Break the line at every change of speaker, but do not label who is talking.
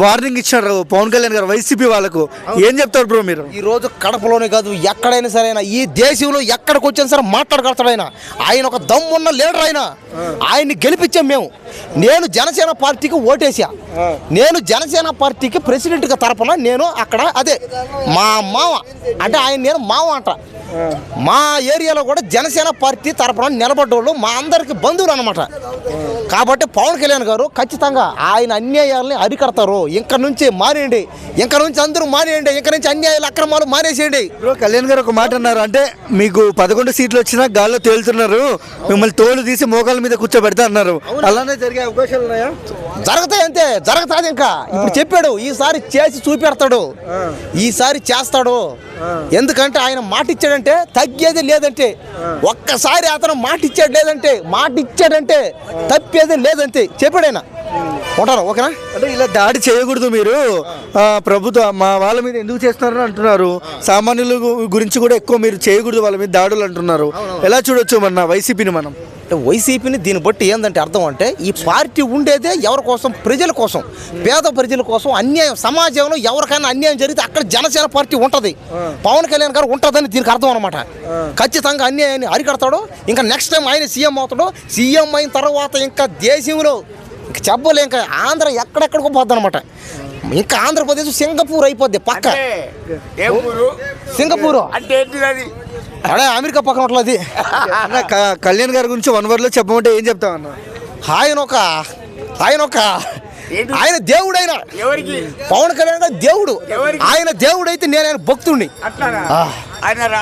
Warning ఇచ్చారు పవన్ కళ్యాణ్ గారు YCP వాళ్ళకు, ఏం చెప్తారు బ్రో మీరు?
ఈ రోజు కడపలోనే కాదు ఎక్కడైనా సరే ఈ దేశంలో ఎక్కడికి వచ్చినా సరే మాట్లాడగలుగుతాడు ఆయన ఒక దమ్మున్న లీడర్ ఆయన్ని గెలిపించాం మేము. నేను జనసేన పార్టీకి ఓటేసా, నేను జనసేన పార్టీకి ప్రెసిడెంట్గా తరపున నేను అక్కడ అదే మా మామ అంటే ఆయన నేను మామ అంట. మా ఏరియాలో కూడా జనసేన పార్టీ తరపున నిలబడ్డోళ్ళు మా అందరికి బంధువులు అనమాట. కాబట్టి పవన్ కళ్యాణ్ గారు ఖచ్చితంగా ఆయన అన్యాయాలని అరికడతారు. ఇంక నుంచి మానేయండి, ఇంక నుంచి అందరూ మానేయండి, ఇంక నుంచి అన్యాయాలు అక్రమాలు మానేసేయండి.
బ్రో కళ్యాణ్ గారు ఒక మాట అన్నారు, అంటే మీకు 11 సీట్లు వచ్చినా గాల్లో తేలుతున్నారు, మిమ్మల్ని తోలు తీసి మోకాల మీద కూర్చోబెడతా అన్నారు. అలానే జరిగే అవకాశాలు ఉన్నాయా?
జరుగుతాయి, అంతే జరుగుతుంది. ఇంకా ఇప్పుడు చెప్పాడు, ఈసారి చేసి చూపెడతాడు, ఈసారి చేస్తాడు. ఎందుకంటే ఆయన మాట ఇచ్చాడంటే తగ్గేది లేదంటే, ఒక్కసారి అతను మాట ఇచ్చాడంటే తప్పేది లేదంటే చెప్పాడు ఆయన. ఉంటారు ఓకేనా?
అంటే ఇలా దాడి చేయకూడదు, మీరు ప్రభుత్వం మా వాళ్ళ మీద ఎందుకు చేస్తున్నారని అంటున్నారు. సామాన్యుల గురించి కూడా ఎక్కువ మీరు చేయకూడదు వాళ్ళ మీద దాడులు అంటున్నారు. ఎలా చూడొచ్చు మన వైసీపీని మనం?
అంటే వైసీపీని దీన్ని బట్టి ఏంటంటే అర్థం అంటే ఈ పార్టీ ఉండేదే ఎవరి కోసం? ప్రజల కోసం, పేద ప్రజల కోసం. అన్యాయం సమాజంలో ఎవరికైనా అన్యాయం జరిగితే అక్కడ జనసేన పార్టీ ఉంటుంది, పవన్ కళ్యాణ్ గారు ఉంటుందని దీనికి అర్థం అనమాట. ఖచ్చితంగా అన్యాయాన్ని అరికడతాడు. ఇంకా నెక్స్ట్ టైం ఆయన సీఎం అవుతాడు. సీఎం అయిన తర్వాత ఇంకా దేశంలో ఇంకా చెప్పలే, ఇంకా ఆంధ్ర ఎక్కడెక్కడికో పోద్ది అనమాట. ఇంకా ఆంధ్రప్రదేశ్ సింగపూర్ అయిపోద్ది పక్క. సింగపూర్ అదే అమెరికా పక్కన ఉంటుంది.
కళ్యాణ్ గారి గురించి 1 word లో చెప్పమంటే ఏం చెప్తామన్నా?
ఆయన దేవుడైన పవన్ కళ్యాణ్ గారు దేవుడు. ఆయన దేవుడైతే నేను ఆయన భక్తుడిని.